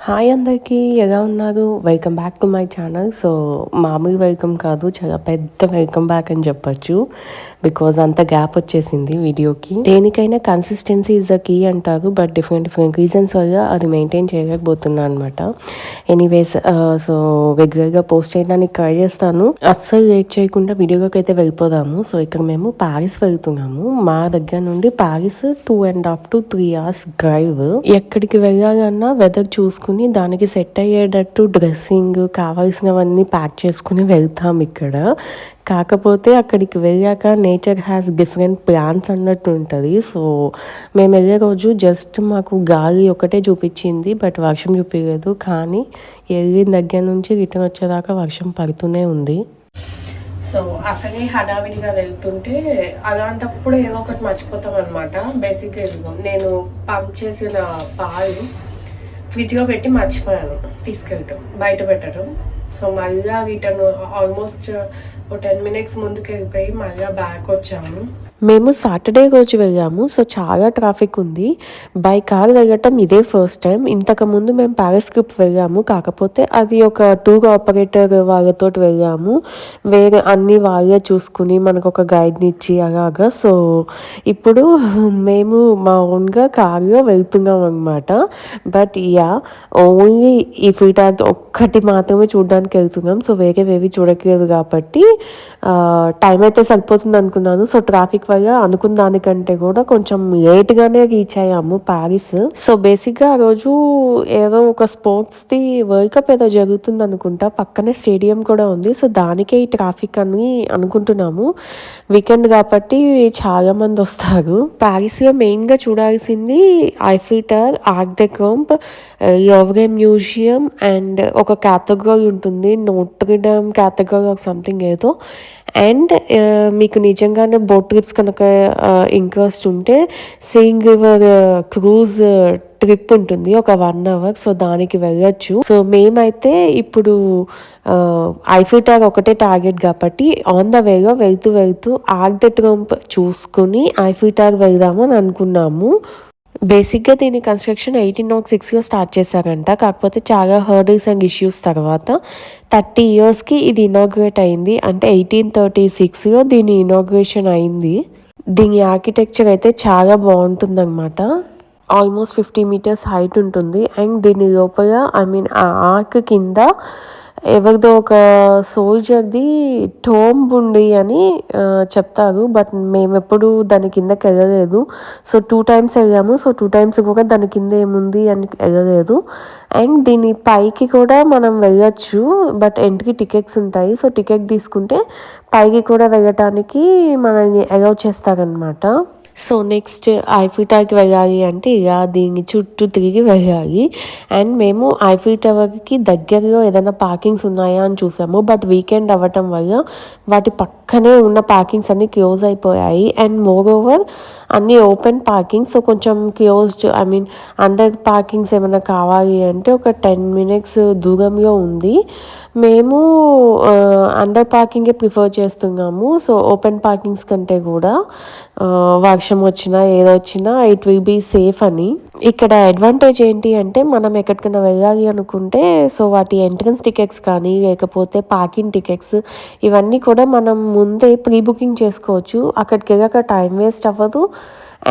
Hi అందరికీ, ఎలా ఉన్నారు? Welcome back to my channel. So మామూలు వెల్కమ్ కాదు, చాలా పెద్ద వెల్కమ్ బ్యాక్ అని చెప్పొచ్చు. బికాజ్ అంత గ్యాప్ వచ్చేసింది వీడియోకి. దేనికైనా కన్సిస్టెన్సీ ఇస్ ద కీ అంటారు, బట్ డిఫరెంట్ రీజన్స్ వల్ల అది మెయింటైన్ చేయలేకపోతున్నాను అనమాట. ఎనీవేస్, సో రెగ్యులర్గా పోస్ట్ చేయడానికి ట్రై చేస్తాను. అస్సలు లేట్ చేయకుండా వీడియోలోకి అయితే వెళ్ళిపోదాము. సో ఇక్కడ మేము ప్యారిస్ వెళ్తున్నాము. మా దగ్గర నుండి ప్యారిస్ 2.5 to 3 hours డ్రైవ్. ఎక్కడికి వెళ్ళాలన్నా వెదర్ చూసుకుని దానికి సెట్ అయ్యేటట్టు డ్రెస్సింగ్ కావాల్సినవన్నీ ప్యాక్ చేసుకుని వెళ్తాం ఇక్కడ. కాకపోతే అక్కడికి వెళ్ళాక నేచర్ హ్యాస్ డిఫరెంట్ ప్లాన్స్ అన్నట్టు ఉంటుంది. సో మేము వెళ్ళే రోజు జస్ట్ మాకు గాలి ఒకటే చూపించింది, బట్ వర్షం చూపించలేదు. కానీ వెళ్ళిన దగ్గర నుంచి రిటర్న్ వచ్చేదాకా వర్షం పడుతూనే ఉంది. సో అసలే హడావిడిగా వెళ్తుంటే అలాంటప్పుడు ఏదో ఒకటి మర్చిపోతాం అనమాట. బేసిక్గా నేను పంప్ చేసిన పాలు ఫ్రిడ్జ్లో పెట్టి మర్చిపోయాను తీసుకెళ్ళటం, బయట పెట్టడం. సో మళ్ళీ రిటర్న్ ఆల్మోస్ట్ 10 minutes ముందుకు వెళ్ళిపోయి మళ్ళీ బ్యాక్ వచ్చాము. మేము సాటర్డే రోజు వెళ్ళాము. సో చాలా ట్రాఫిక్ ఉంది. బై కార్ వెళ్ళటం ఇదే ఫస్ట్ టైం. ఇంతకుముందు మేము ప్యారిస్ ట్రిప్ వెళ్ళాము, కాకపోతే అది ఒక టూర్ ఆపరేటర్ వాళ్ళతో వెళ్ళాము. వేరే అన్ని వాళ్ళే చూసుకుని మనకు ఒక గైడ్ని ఇచ్చి అలాగా. సో ఇప్పుడు మేము మా ఓన్గా కార్లో వెళ్తున్నాం అనమాట. బట్ ఓన్లీ ఈ ఫీటార్ ఒక్కటి మాత్రమే చూడడానికి వెళ్తున్నాం. సో వేరేవేవి చూడట్లేదు కాబట్టి టైం అయితే సరిపోతుంది అనుకున్నాను. సో ట్రాఫిక్ వల్ల అనుకున్న దానికంటే కూడా కొంచెం లేట్గానే రీచ్ అయ్యాము ప్యారిస్. సో బేసిక్గా ఆ రోజు ఏదో ఒక స్పోర్ట్స్ది వరల్డ్ కప్ ఏదో జరుగుతుంది అనుకుంటా, పక్కనే స్టేడియం కూడా ఉంది. సో దానికే ఈ ట్రాఫిక్ అని అనుకుంటున్నాము. వీకెండ్ కాబట్టి చాలా మంది వస్తారు. ప్యారిస్లో మెయిన్గా చూడాల్సింది Eiffel tower, arc de triomphe, Louvre museum and ఒక క్యాథడ్రల్ ఉంటుంది, నోట్రడమ్ క్యాథడ్రల్ సంథింగ్ ఏదో. అండ్ మీకు నిజంగానే బోట్ ట్రిప్స్ కనుక ఇంట్రెస్ట్ ఉంటే సీయింగ్ రివర్ క్రూజ్ ట్రిప్ ఉంటుంది ఒక 1 hour. సో దానికి వెళ్ళొచ్చు. సో మేమైతే ఇప్పుడు ఐఫిల్ టవర్ ఒకటే టార్గెట్ కాబట్టి ఆన్ ద వేలో వెళ్తూ ఆర్క్ ద ట్రయంఫ్ చూసుకుని ఐఫిల్ టవర్ వెళ్దామని అనుకున్నాము. బేసిక్గా దీని కన్స్ట్రక్షన్ 1806లో స్టార్ట్ చేశారంట. కాకపోతే చాలా హర్డల్స్ అండ్ ఇష్యూస్ తర్వాత 30 yearsకి ఇది ఇనాగ్రేట్ అయింది. అంటే 1836లో దీని ఇనాగ్రేషన్ అయింది. దీని ఆర్కిటెక్చర్ అయితే చాలా బాగుంటుంది అనమాట. ఆల్మోస్ట్ 50 meters హైట్ ఉంటుంది. అండ్ దీని లోపల ఆ ఆర్క్ కింద ఎవరిదో ఒక సోల్జర్ది టోంబ్ ఉంది అని చెప్తారు. బట్ మేము ఎప్పుడు దాని కిందకి వెళ్ళలేదు. సో 2 times వెళ్ళాము. సో 2 times కూడా దాని కింద ఏముంది అని వెళ్ళలేదు. అండ్ దీని పైకి కూడా మనం వెళ్ళచ్చు, బట్ ఎంట్రీ టికెట్స్ ఉంటాయి. సో టికెట్ తీసుకుంటే పైకి కూడా వెళ్ళటానికి మనల్ని అలౌ చేస్తారనమాట. సో నెక్స్ట్ ఐఫిల్ టవర్కి వెళ్ళాలి అంటే దీని చుట్టూ తిరిగి వెళ్ళాలి. అండ్ మేము ఐఫిల్ టవర్కి దగ్గరలో ఏదైనా పార్కింగ్స్ ఉన్నాయా అని చూసాము. బట్ వీకెండ్ అవ్వటం వల్ల వాటి పక్కనే ఉన్న పార్కింగ్స్ అన్నీ క్లోజ్ అయిపోయాయి. అండ్ మోర్ ఓవర్ అన్నీ ఓపెన్ పార్కింగ్. సో కొంచెం క్లోజ్డ్ అండర్ పార్కింగ్స్ ఏమైనా కావాలి అంటే ఒక 10 minutes దూరంలో ఉంది. మేము అండర్ పార్కింగే ప్రిఫర్ చేస్తున్నాము. సో ఓపెన్ పార్కింగ్స్ కంటే కూడా వర్షం వచ్చినా ఏదో వచ్చినా ఇట్ విల్ బీ సేఫ్ అని. ఇక్కడ అడ్వాంటేజ్ ఏంటి అంటే మనం ఎక్కడికైనా వెళ్ళాలి అనుకుంటే సో వాటి ఎంట్రన్స్ టికెట్స్ కానీ లేకపోతే పార్కింగ్ టికెట్స్ ఇవన్నీ కూడా మనం ముందే ప్రీ బుకింగ్ చేసుకోవచ్చు. అక్కడికి వెళ్ళాక టైం వేస్ట్ అవ్వదు.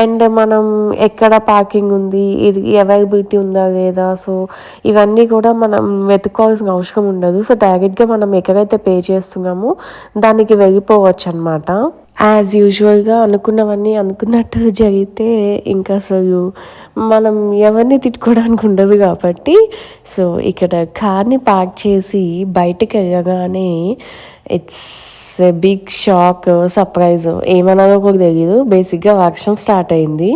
అండ్ మనం ఎక్కడ పార్కింగ్ ఉంది, ఇది అవైలబిలిటీ ఉందా లేదా, సో ఇవన్నీ కూడా మనం వెతుక్కోవాల్సిన అవసరం ఉండదు. సో డైరెక్ట్గా మనం ఎక్కడైతే పే చేస్తున్నామో దానికి వెళ్ళిపోవచ్చు అనమాట. యాజ్ యూజువల్గా అనుకున్నవన్నీ అనుకున్నట్టు జరిగితే ఇంకా అసలు మనం ఎవరిని తిట్టుకోవడానికి ఉండదు కాబట్టి సో ఇక్కడ కార్ని పార్క్ చేసి బయటకు వెళ్ళగానే ఇట్స్ బిగ్ షాక్, సర్ప్రైజ్, ఏమన్నారో కూడా తెలియదు. బేసిక్గా వర్షం స్టార్ట్ అయింది.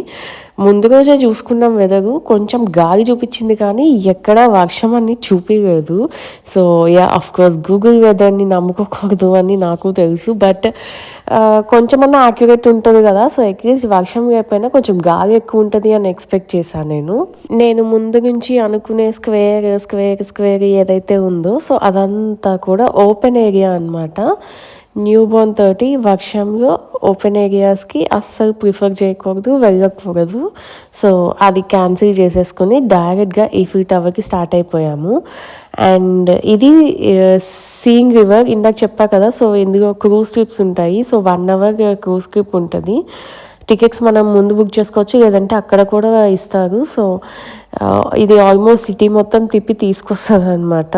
ముందు రోజే చూసుకున్నాం వెదరు, కొంచెం గాలి చూపించింది కానీ ఎక్కడ వర్షం అని చూపించలేదు. సో అఫ్కోర్స్ గూగుల్ వెదర్ని నమ్ముకోకూడదు అని నాకు తెలుసు. బట్ కొంచెమన్నా యాక్యురేట్ ఉంటుంది కదా. సో అట్లీస్ట్ వర్షం లేకపోయినా కొంచెం గాలి ఎక్కువ ఉంటుంది అని ఎక్స్పెక్ట్ చేశాను. నేను ముందు నుంచి అనుకునే స్క్వేర్ ఏదైతే ఉందో సో అదంతా కూడా ఓపెన్ ఏరియా అనమాట. న్యూ బోర్న్ తోటి వర్షంలో ఓపెన్ ఏరియాస్కి అస్సలు ప్రిఫర్ చేయకూడదు, వెళ్ళకూడదు. సో అది క్యాన్సిల్ చేసేసుకుని డైరెక్ట్గా ఈఫిల్ టవర్కి స్టార్ట్ అయిపోయాము. అండ్ ఇది సీయింగ్ రివర్ ఇందాక చెప్పా కదా. సో ఇందులో క్రూజ్ ట్రిప్స్ ఉంటాయి. సో 1 hour క్రూజ్ ట్రిప్ ఉంటుంది. టికెట్స్ మనం ముందు బుక్ చేసుకోవచ్చు, లేదంటే అక్కడ కూడా ఇస్తారు. సో ఇది ఆల్మోస్ట్ సిటీ మొత్తం తిప్పి తీసుకొస్తుంది అనమాట.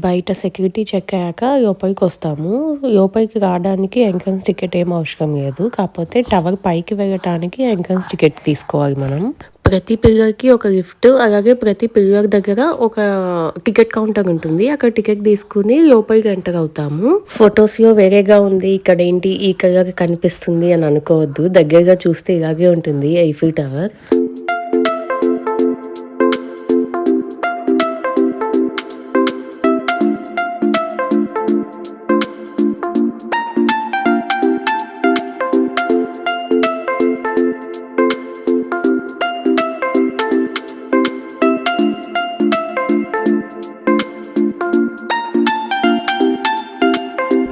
బయట సెక్యూరిటీ చెక్ అయ్యాక లోపలికి వస్తాము. లోపలికి రావడానికి ఎంట్రన్స్ టికెట్ ఏం అవసరం లేదు. కాకపోతే టవర్ పైకి వెళ్ళటానికి ఎంట్రన్స్ టికెట్ తీసుకోవాలి మనం. ప్రతి పిల్లర్కి ఒక లిఫ్ట్, అలాగే ప్రతి పిల్లర్ దగ్గర ఒక టికెట్ కౌంటర్ ఉంటుంది. అక్కడ టికెట్ తీసుకుని లోపలికి ఎంటర్ అవుతాము. ఫొటోస్లో వేరేగా ఉంది, ఇక్కడ ఏంటి ఈ కలర్ కనిపిస్తుంది అని అనుకోవద్దు. దగ్గరగా చూస్తే ఇలాగే ఉంటుంది ఐఫిల్ టవర్.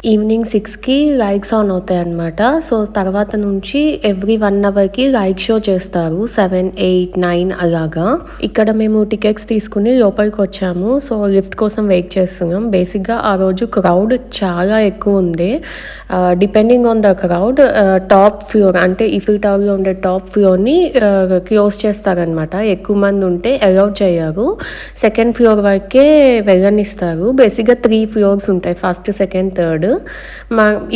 ఈవినింగ్ 6కి లైట్స్ ఆన్ అవుతాయి అన్నమాట. సో తర్వాత నుంచి ఎవ్రీ 1 hourకి లైట్ షో చేస్తారు, 7, 8, 9 అలాగా. ఇక్కడ మేము టికెట్స్ తీసుకుని లోపలికి వచ్చాము. సో లిఫ్ట్ కోసం వెయిట్ చేస్తున్నాం. బేసిక్గా ఆ రోజు క్రౌడ్ చాలా ఎక్కువ ఉంది. Depending on the crowd top floor అంటే ఈఫిల్ టవర్లో ఉండే టాప్ ఫ్లోర్ని క్లోజ్ చేస్తారనమాట. ఎక్కువ మంది ఉంటే అలౌడ్ చేయరు. 2nd floor వరకే వెళ్ళనిస్తారు. బేసిక్గా 3 floors ఉంటాయి, 1st, 2nd, 3rd.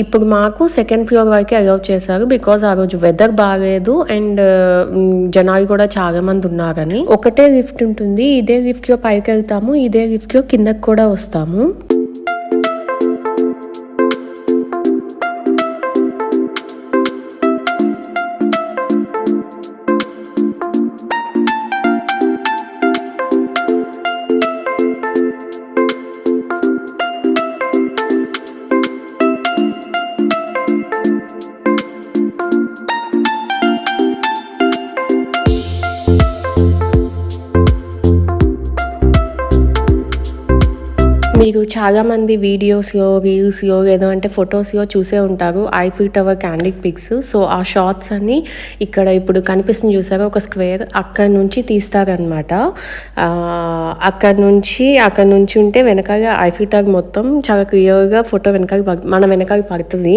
ఇప్పుడు మాకు 2nd floor వరకే అలౌ చేశారు. బికాజ్ ఆ రోజు వెదర్ బాగాలేదు అండ్ జనాలు కూడా చాలా మంది ఉన్నారని. ఒకటే లిఫ్ట్ ఉంటుంది. ఇదే లిఫ్ట్లో పైకి వెళ్తాము, ఇదే లిఫ్ట్లో కిందకి కూడా వస్తాము. చాలామంది వీడియోస్‌లో, రీల్స్‌లో లేదంటే ఫోటోస్‌లో చూసే ఉంటారు Eiffel tower candid pics. So, ఆ షాట్స్ అన్నీ ఇక్కడ ఇప్పుడు కనిపిస్తుంది చూసారా ఒక స్క్వేర్ అక్కడి నుంచి తీస్తారనమాట. అక్కడి నుంచి ఉంటే వెనకాల ఐఫిల్ టవర్ మొత్తం చాలా క్లియర్‌గా ఫోటో వెనకాల మన వెనకాల పడతది.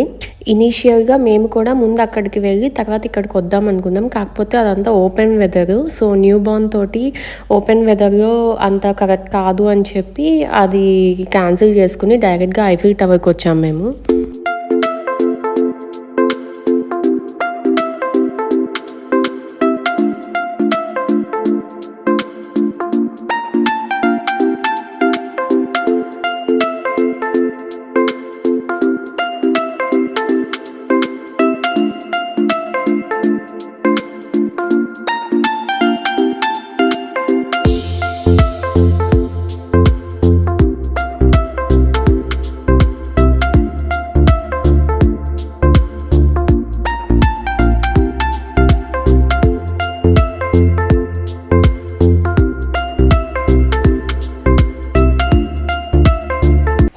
ఇనీషియల్‌గా మేము కూడా ముందు అక్కడికి వెళ్ళి తర్వాత ఇక్కడికి వద్దాం అనుకున్నాం. కాకపోతే అదంతా open weather. So, new Born తోటి ఓపెన్ వెదర్‌లో అంత కరెక్ట్ కాదు అని చెప్పి అది క్యాన్సిల్ చేసుకొని డైరెక్ట్‌గా ఐఫిల్ టవర్‌కి వచ్చాం మేము.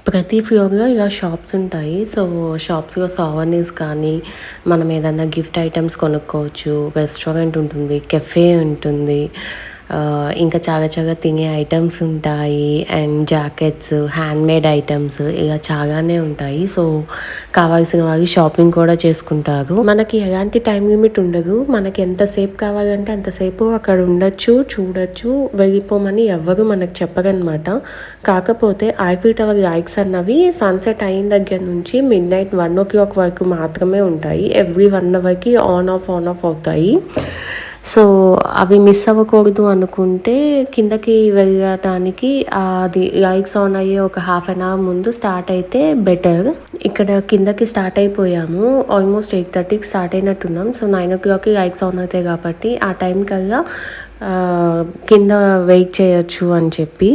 ప్రతి ఫ్లోర్‌లో ఇలా షాప్స్ ఉంటాయి. సో, షాప్స్‌లో సోవెనీర్స్ కానీ, మనం ఏదన్నా గిఫ్ట్ ఐటెమ్స్ కొనుక్కోవచ్చు. రెస్టారెంట్ ఉంటుంది, కెఫే ఉంటుంది. ఇంకా చాలా చాలా తినే ఐటెమ్స్ ఉంటాయి. అండ్ జాకెట్స్, హ్యాండ్‌మేడ్ ఐటెమ్స్ ఇలా చాలానే ఉంటాయి. సో, కావాల్సిన వాళ్ళు షాపింగ్ కూడా చేసుకుంటారు. మనకి ఎలాంటి టైం లిమిట్ ఉండదు. మనకి ఎంతసేపు కావాలంటే అంతసేపు అక్కడ ఉండొచ్చు, చూడొచ్చు, వెళ్ళిపోమని ఎవ్వరు మనకు చెప్పరనమాట. కాకపోతే ఐఫిల్ టవర్ లైట్స్ అన్నవి సన్సెట్ అయిన దగ్గర నుంచి మిడ్‌నైట్ 1:00 వరకు మాత్రమే ఉంటాయి. ఎవ్రీ 1 అవర్‌కి ఆన్ ఆఫ్ అవుతాయి. సో, అవి మిస్ అవ్వకూడదు అనుకుంటే కిందకి వెళ్ళటానికి అది లైట్స్ ఆన్ అయ్యే ఒక హాఫ్ అన్ అవర్ ముందు స్టార్ట్ అయితే బెటర్. ఇక్కడ కిందకి స్టార్ట్ అయిపోయాము. ఆల్మోస్ట్ 8:30కి స్టార్ట్ అయినట్టున్నాం. సో, 9:00కి లైట్స్ ఆన్ అవుతాయి కాబట్టి ఆ టైం కల్లా కింద వెయిట్ చేయొచ్చు అని చెప్పి.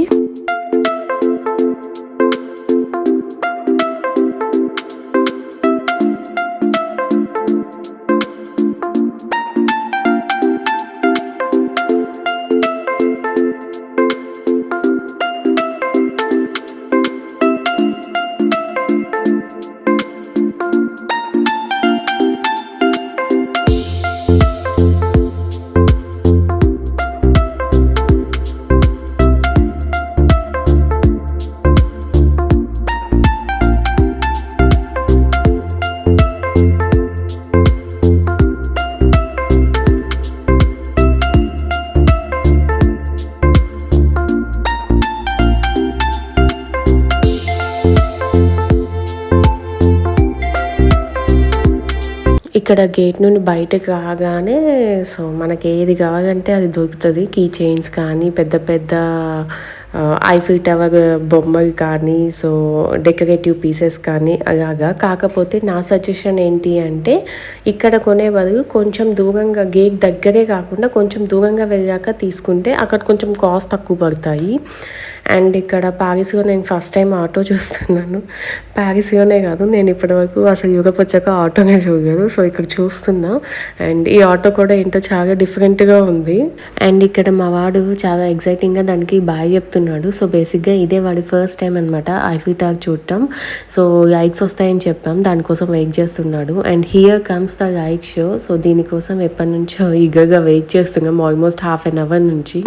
ఇక్కడ గేట్ నుండి బయటకు రాగానే సో మనకి ఏది కావాలంటే అది దొరుకుతుంది. కీ చైన్స్ కానీ, పెద్ద పెద్ద ఐఫిల్ టవర్ బొమ్మలు కానీ, సో డెకరేటివ్ పీసెస్ కానీ అలాగా. కాకపోతే నా సజెషన్ ఏంటి అంటే ఇక్కడ కొనే బదులు కొంచెం దూరంగా గేట్ దగ్గరే కాకుండా కొంచెం దూరంగా వెళ్ళాక తీసుకుంటే అక్కడ కొంచెం కాస్ట్ తక్కువ పడతాయి. అండ్ ఇక్కడ ప్యారిస్లో నేను ఫస్ట్ టైం ఆటో చూస్తున్నాను. ప్యారిస్లోనే కాదు, నేను ఇప్పటివరకు అసలు యూరోప్ వచ్చాక ఆటోనే చూడలేదు. సో ఇక్కడ చూస్తున్నా. అండ్ ఈ ఆటో కూడా ఏంటో చాలా డిఫరెంట్గా ఉంది. అండ్ ఇక్కడ మా వాడు చాలా ఎగ్జైటింగ్గా దానికి బాయ్ చెప్తున్నాడు. సో బేసిక్గా ఇదే వాడి ఫస్ట్ టైం అనమాట ఐఫిల్ టవర్ చూడటం. సో లైట్స్ వస్తాయని చెప్పాం, దానికోసం వెయిట్ చేస్తున్నాడు. And here comes the light show. So దీనికోసం ఎప్పటి నుంచో ఈగర్గా వెయిట్ చేస్తున్నాం, ఆల్మోస్ట్ హాఫ్ అన్ అవర్ నుంచి.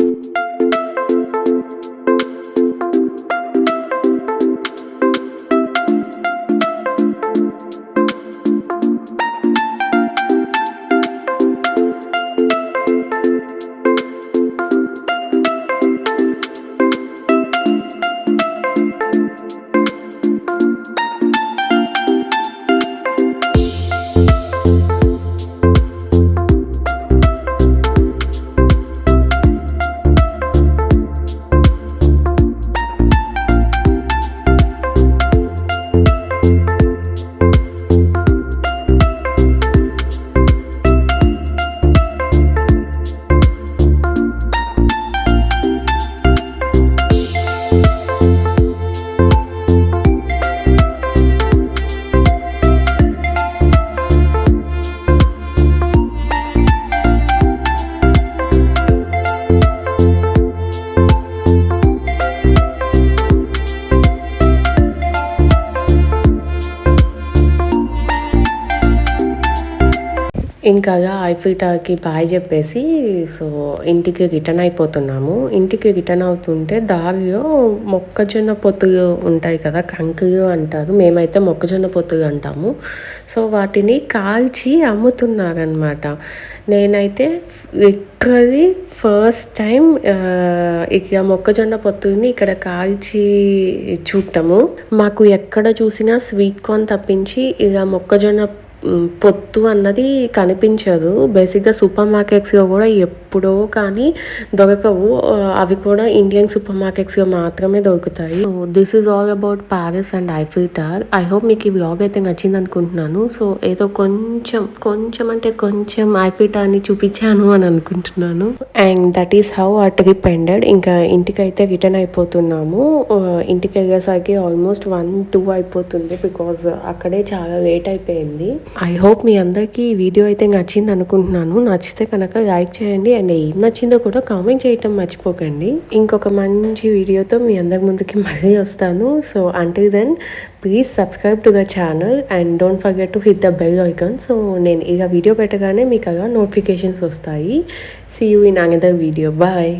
ఇంకా అలా ఐఫిల్ టవర్కి బాయ్ చెప్పేసి సో ఇంటికి రిటర్న్ అయిపోతున్నాము. ఇంటికి రిటర్న్ అవుతుంటే దారిలో మొక్కజొన్న పొత్తులు ఉంటాయి కదా, కంకులు అంటారు, మేమైతే మొక్కజొన్న పొత్తులు అంటాము. సో వాటిని కాల్చి అమ్ముతున్నారనమాట. నేనైతే లిటరలీ ఫస్ట్ టైం ఇక మొక్కజొన్న పొత్తుల్ని ఇక్కడ కాల్చి చూడటము. మాకు ఎక్కడ చూసినా స్వీట్ కార్న్ తప్పించి ఇలా మొక్కజొన్న పొత్తు అన్నది కనిపించదు. బేసిక్గా సూపర్ మార్కెట్స్లో కూడా ఎప్పుడో కానీ దొరకవు. అవి కూడా ఇండియన్ సూపర్ మార్కెట్స్లో మాత్రమే దొరుకుతాయి. So this is all about Paris and Eiffel tower. I hope మీకు ఈ వ్లాగ్ అయితే నచ్చింది అనుకుంటున్నాను. సో ఏదో కొంచెం కొంచెం అంటే కొంచెం ఐఫిల్ టవర్ని చూపించాను అని అనుకుంటున్నాను. అండ్ దట్ ఈస్ హౌ ఆ ట్రిప్ ఎండెడ్. ఇంకా ఇంటికైతే రిటర్న్ అయిపోతున్నాము. ఇంటికి వెళ్ళేసరికి ఆల్మోస్ట్ 1-2 అయిపోతుంది, బికాజ్ అక్కడే చాలా లేట్ అయిపోయింది. ఐ హోప్ మీ అందరికీ ఈ వీడియో అయితే నచ్చింది అనుకుంటున్నాను. నచ్చితే కనుక లైక్ చేయండి అండ్ ఏం నచ్చిందో కూడా కామెంట్ చేయటం మర్చిపోకండి. ఇంకొక మంచి వీడియోతో మీ అందరి ముందుకి మళ్ళీ వస్తాను. So until then please subscribe to the channel and don't forget to hit the bell icon. So నేను ఇలా వీడియో పెట్టగానే మీకు అలా నోటిఫికేషన్స్ వస్తాయి. See you in another video. Bye.